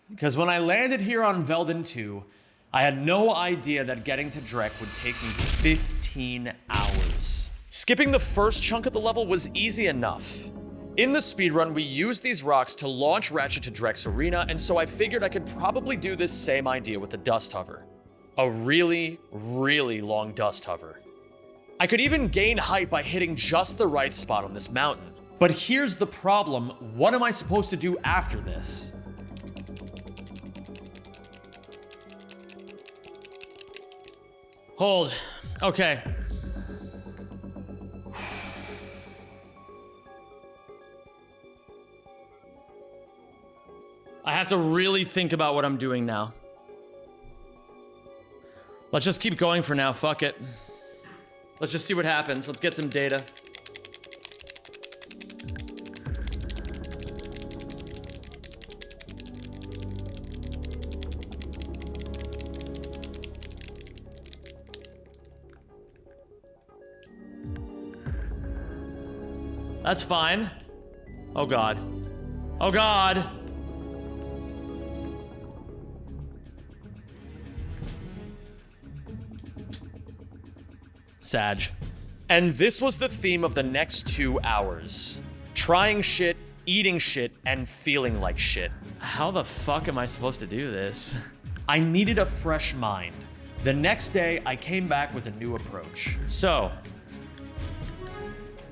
because when I landed here on Velden 2, I had no idea that getting to Drek would take me 15 hours. Skipping the first chunk of the level was easy enough. In the speedrun, we used these rocks to launch Ratchet to Drek's arena, and so I figured I could probably do this same idea with the dust hover. A really, really long dust hover. I could even gain height by hitting just the right spot on this mountain. But here's the problem, what am I supposed to do after this? Hold. Okay. I have to really think about what I'm doing now. Let's just keep going for now, fuck it. Let's just see what happens. Let's get some data. That's fine. Oh god. Oh god! Sag. And this was the theme of the next 2 hours. Trying shit, eating shit, and feeling like shit. How the fuck am I supposed to do this? I needed a fresh mind. The next day, I came back with a new approach. So,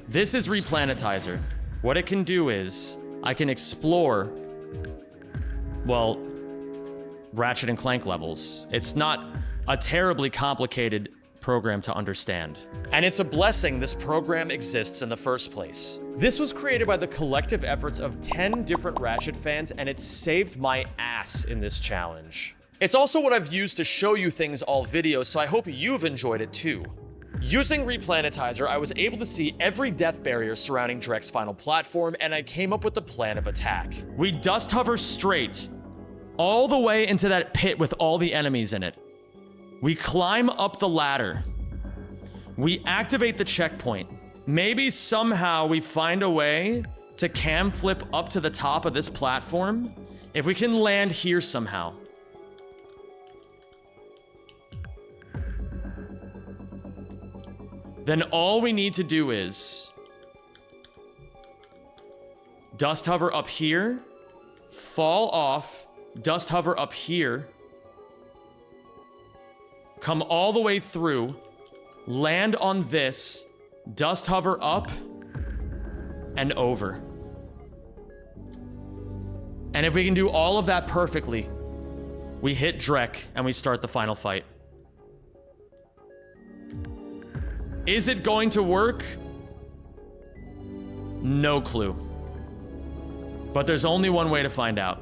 this is Replanetizer. What it can do is, I can explore, well, Ratchet and Clank levels. It's not a terribly complicated program to understand. And it's a blessing this program exists in the first place. This was created by the collective efforts of 10 different Ratchet fans, and it saved my ass in this challenge. It's also what I've used to show you things all video, so I hope you've enjoyed it too. Using Replanetizer, I was able to see every death barrier surrounding Drek's final platform, and I came up with the plan of attack. We dust hover straight, all the way into that pit with all the enemies in it. We climb up the ladder. We activate the checkpoint. Maybe somehow we find a way to cam flip up to the top of this platform. If we can land here somehow. Then all we need to do is dust hover up here, fall off, dust hover up here, come all the way through, land on this, dust hover up, and over. And if we can do all of that perfectly, we hit Drek and we start the final fight. Is it going to work? No clue. But there's only one way to find out.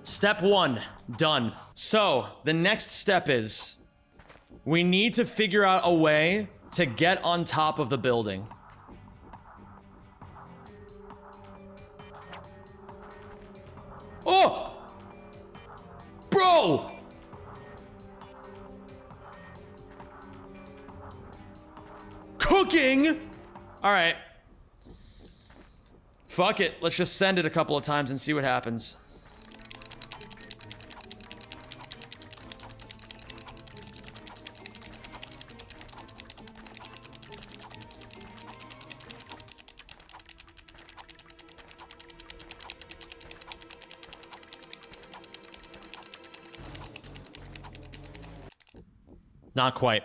Step 1, done. So, the next step is, we need to figure out a way to get on top of the building. Oh! Bro! Cooking? All right. Fuck it. Let's just send it a couple of times and see what happens. Not quite.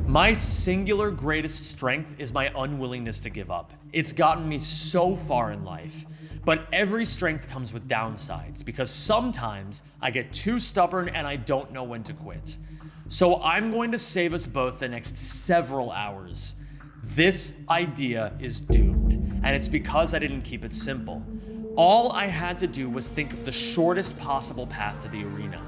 My singular greatest strength is my unwillingness to give up. It's gotten me so far in life. But every strength comes with downsides, because sometimes I get too stubborn and I don't know when to quit. So I'm going to save us both the next several hours. This idea is doomed, and it's because I didn't keep it simple. All I had to do was think of the shortest possible path to the arena.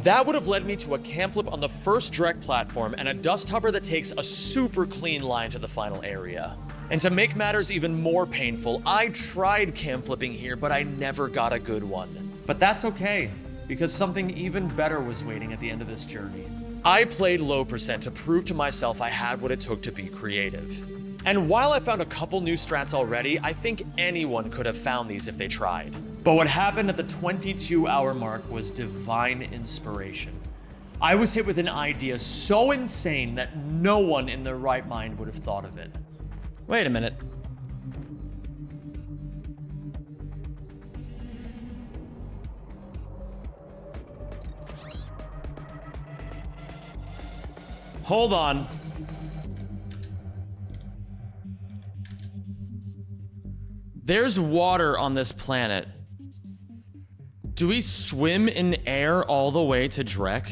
That would have led me to a cam flip on the first Drek platform and a dust hover that takes a super clean line to the final area. And to make matters even more painful, I tried cam flipping here, but I never got a good one. But that's okay, because something even better was waiting at the end of this journey. I played low percent to prove to myself I had what it took to be creative. And while I found a couple new strats already, I think anyone could have found these if they tried. But what happened at the 22-hour mark was divine inspiration. I was hit with an idea so insane that no one in their right mind would have thought of it. Wait a minute. Hold on. There's water on this planet. Do we swim in air all the way to Drek?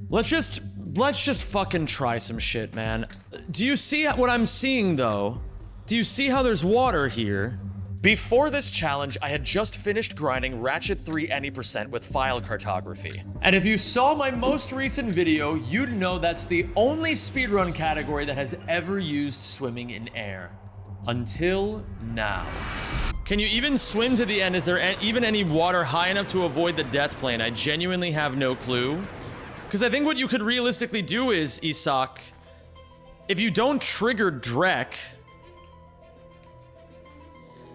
Let's just fucking try some shit, man. Do you see what I'm seeing, though? Do you see how there's water here? Before this challenge, I had just finished grinding Ratchet 3 any% with file cartography. And if you saw my most recent video, you'd know that's the only speedrun category that has ever used swimming in air. Until now. Can you even swim to the end? Is there even any water high enough to avoid the death plane? I genuinely have no clue. Because I think what you could realistically do is, Isak, if you don't trigger Drek,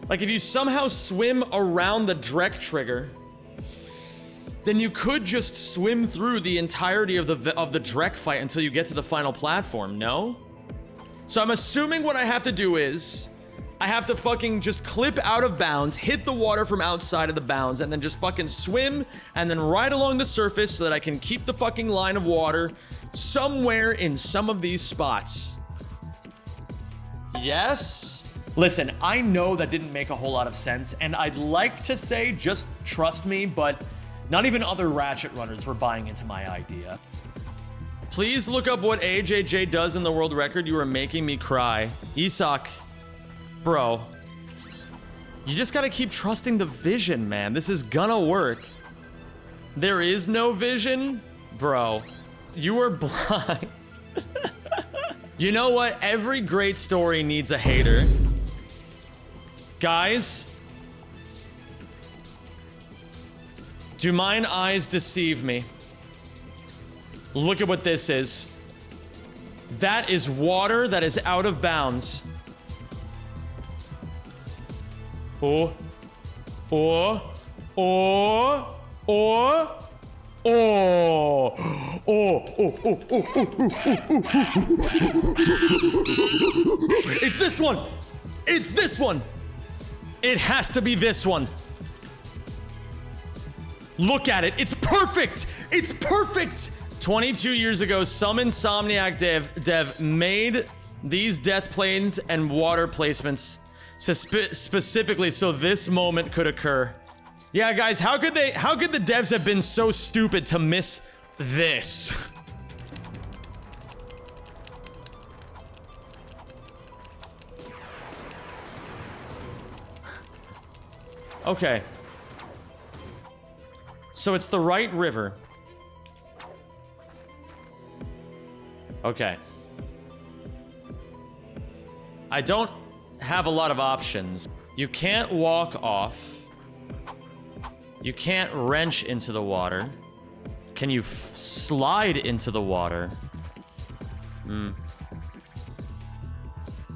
like if you somehow swim around the Drek trigger, then you could just swim through the entirety of the Drek fight until you get to the final platform, no? So I'm assuming what I have to do is, I have to fucking just clip out of bounds, hit the water from outside of the bounds, and then just fucking swim, and then ride along the surface so that I can keep the fucking line of water somewhere in some of these spots. Yes? Listen, I know that didn't make a whole lot of sense, and I'd like to say just trust me, but not even other Ratchet runners were buying into my idea. Please look up what AJJ does in the world record. You are making me cry. Isak, bro, you just gotta keep trusting the vision, man. This is gonna work. There is no vision? Bro, you are blind. You know what? Every great story needs a hater. Guys, do mine eyes deceive me? Look at what this is. That is water that is out of bounds. Oh, oh, oh, oh, oh, oh, oh, oh, oh, oh. It's this one. It's this one. It has to be this one. Look at it. It's perfect. It's perfect. 22 years ago, some Insomniac dev made these death planes and water placements specifically so this moment could occur. Yeah, guys, how could the devs have been so stupid to miss this? Okay. So it's the right river. Okay. I don't have a lot of options. You can't walk off. You can't wrench into the water. Can you slide into the water?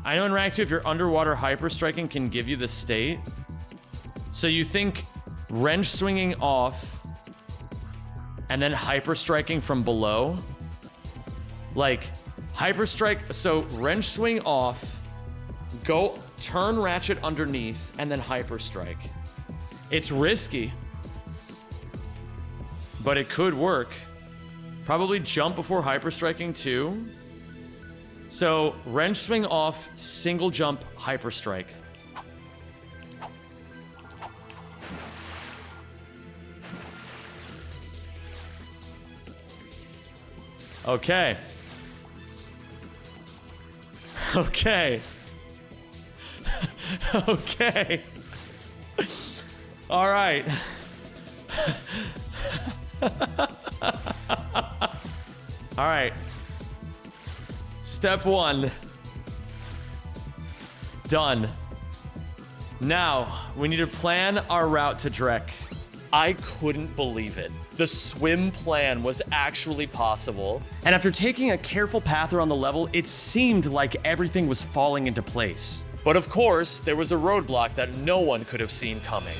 I know in Rank 2, if you're underwater, hyper striking can give you the state. So you think wrench swinging off and then hyper striking from below? Like hyper strike, so wrench swing off, go turn Ratchet underneath, and then hyper strike. It's risky, but it could work. Probably jump before hyper striking too. So wrench swing off, single jump, hyper strike. Okay. Okay. Okay. All right. All right. Step 1. Done. Now, we need to plan our route to Drek. I couldn't believe it. The swim plan was actually possible. And after taking a careful path around the level, it seemed like everything was falling into place. But of course, there was a roadblock that no one could have seen coming.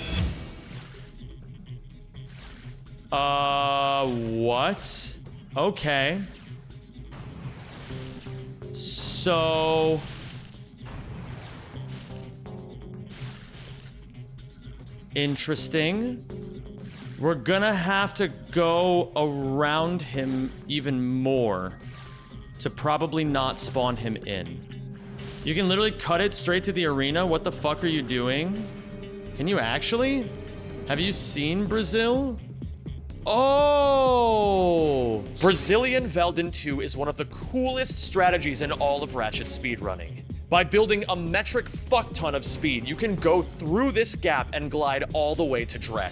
What? Okay. So... interesting. We're gonna have to go around him even more to probably not spawn him in. You can literally cut it straight to the arena. What the fuck are you doing? Can you actually? Have you seen Brazil? Oh! Brazilian Velden 2 is one of the coolest strategies in all of Ratchet speedrunning. By building a metric fuck ton of speed, you can go through this gap and glide all the way to Drek.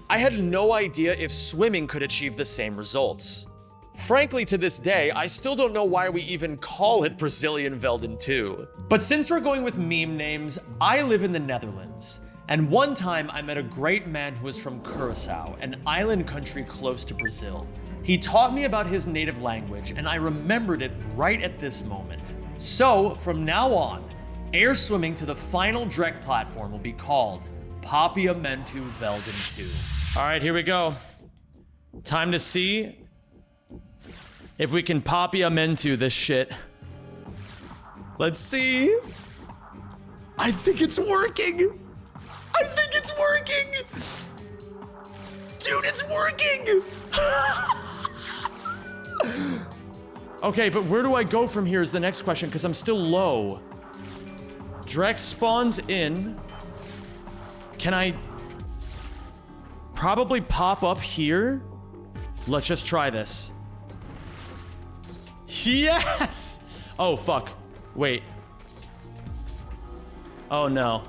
I had no idea if swimming could achieve the same results. Frankly, to this day, I still don't know why we even call it Brazilian Velden 2. But since we're going with meme names, I live in the Netherlands. And one time I met a great man who was from Curaçao, an island country close to Brazil. He taught me about his native language, and I remembered it right at this moment. So, from now on, air swimming to the final Drek platform will be called HappyMoonInc Velden 2. All right, here we go. Time to see if we can HappyMoonInc this shit. Let's see. I think it's working. I think it's working. Dude, it's working. Okay, but where do I go from here is the next question, because I'm still low. Drek spawns in. Can I probably pop up here? Let's just try this. Yes! Oh, fuck. Wait. Oh, no.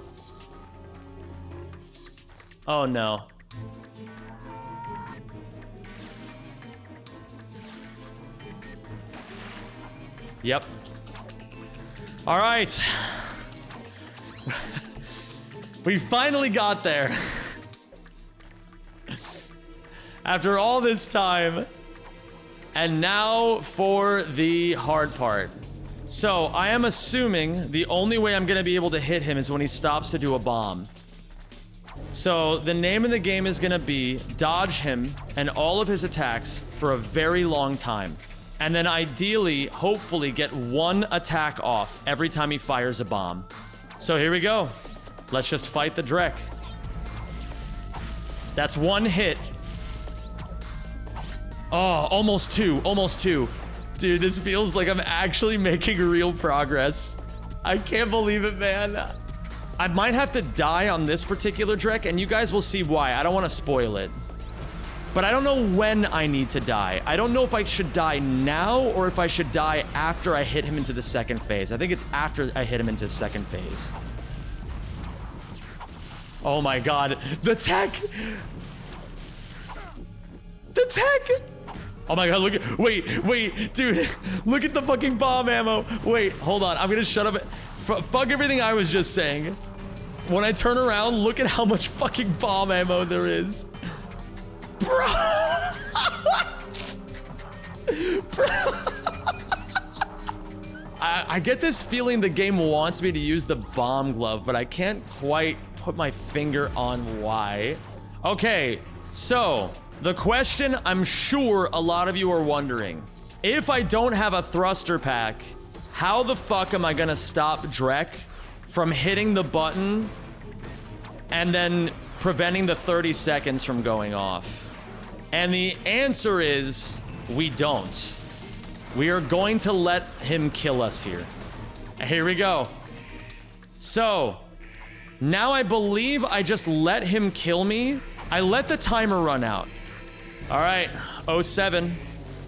Oh, no. Yep. All right. We finally got there. After all this time. And now for the hard part. So, I am assuming the only way I'm gonna be able to hit him is when he stops to do a bomb. So, the name of the game is gonna be dodge him and all of his attacks for a very long time. And then ideally, hopefully get one attack off every time he fires a bomb. So here we go. Let's just fight the Drek. That's one hit. Oh, almost two, almost two. Dude, this feels like I'm actually making real progress. I can't believe it, man. I might have to die on this particular Drek, and you guys will see why. I don't want to spoil it. But I don't know when I need to die. I don't know if I should die now or if I should die after I hit him into the second phase. I think it's after I hit him into second phase. Oh my god. The tech! The tech! Oh my god, look at- wait, dude. Look at the fucking bomb ammo. Wait, hold on. I'm gonna shut up. Fuck everything I was just saying. When I turn around, look at how much fucking bomb ammo there is. Bro! Bro! I get this feeling the game wants me to use the bomb glove, but I can't quite put my finger on why. Okay, so the question I'm sure a lot of you are wondering. If I don't have a thruster pack, how the fuck am I gonna stop Drek from hitting the button and then preventing the 30 seconds from going off? And the answer is, we don't. We are going to let him kill us here. Here we go. So, now I believe I just let him kill me. I let the timer run out. All right, 07.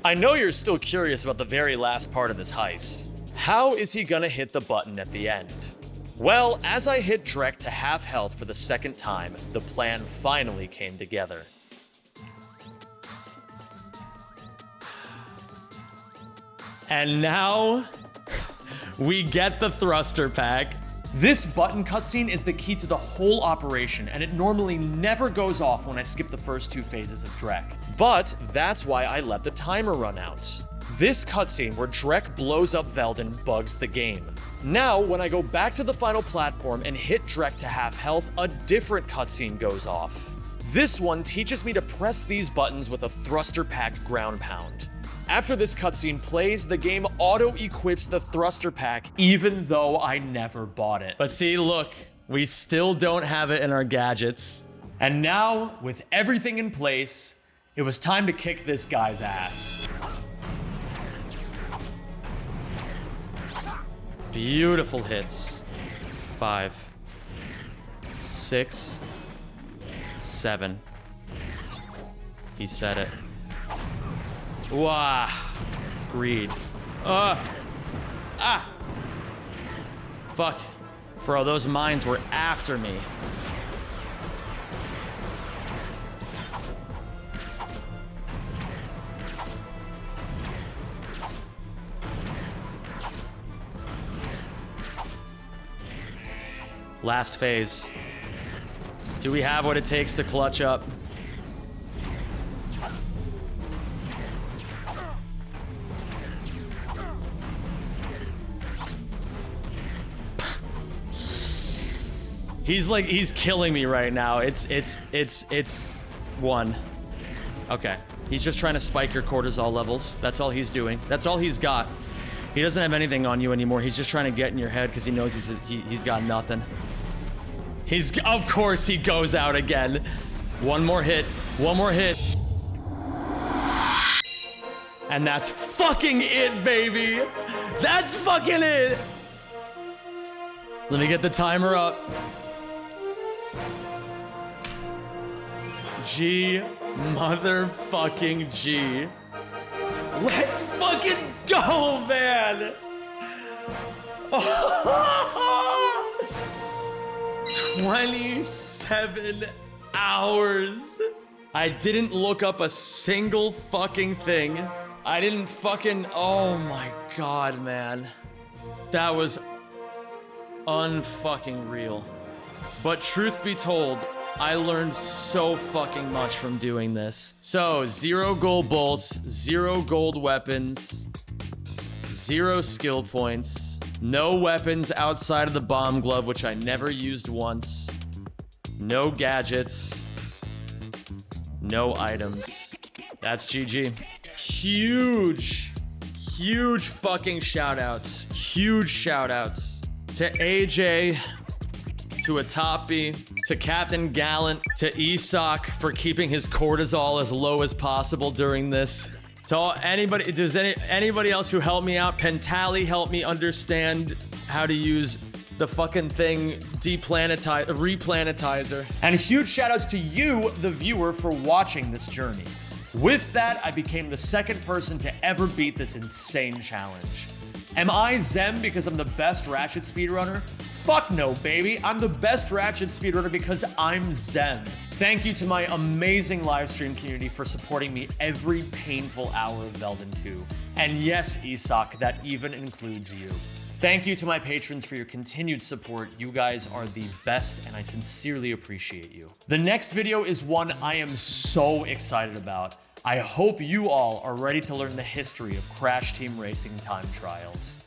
I know you're still curious about the very last part of this heist. How is he gonna hit the button at the end? Well, as I hit Drek to half health for the second time, the plan finally came together. And now, we get the thruster pack. This button cutscene is the key to the whole operation, and it normally never goes off when I skip the first two phases of Drek. But that's why I let the timer run out. This cutscene where Drek blows up Velden bugs the game. Now, when I go back to the final platform and hit Drek to half health, a different cutscene goes off. This one teaches me to press these buttons with a thruster pack ground pound. After this cutscene plays, the game auto-equips the thruster pack, even though I never bought it. But see, look, we still don't have it in our gadgets. And now, with everything in place, it was time to kick this guy's ass. Beautiful hits. 5, 6, 7. He said it. Wow. Greed. Fuck. Bro, those mines were after me. Last phase. Do we have what it takes to clutch up? He's killing me right now. It's one. Okay. He's just trying to spike your cortisol levels. That's all he's doing. That's all he's got. He doesn't have anything on you anymore. He's just trying to get in your head because he knows he's got nothing. Of course he goes out again. One more hit. One more hit. And that's fucking it, baby. That's fucking it. Let me get the timer up. G motherfucking G. Let's fucking go, man. 27 hours. I didn't look up a single fucking thing. I didn't fucking, oh my God, man. That was unfucking real. But truth be told, I learned so fucking much from doing this. So, 0 gold bolts, 0 gold weapons, 0 skill points, no weapons outside of the bomb glove, which I never used once, no gadgets, no items. That's GG. Huge fucking shout-outs. Huge shout-outs to AJ, to Ataappi, to CptGallant, to Isak for keeping his cortisol as low as possible during this. To anybody, does anybody else who helped me out? Pentali helped me understand how to use the fucking thing, Replanetizer. And huge shout outs to you, the viewer, for watching this journey. With that, I became the second person to ever beat this insane challenge. Am I Zen because I'm the best Ratchet speedrunner? Fuck no, baby. I'm the best Ratchet speedrunner because I'm Zen. Thank you to my amazing live stream community for supporting me every painful hour of Velden 2. And yes, Isak, that even includes you. Thank you to my patrons for your continued support. You guys are the best, and I sincerely appreciate you. The next video is one I am so excited about. I hope you all are ready to learn the history of Crash Team Racing time trials.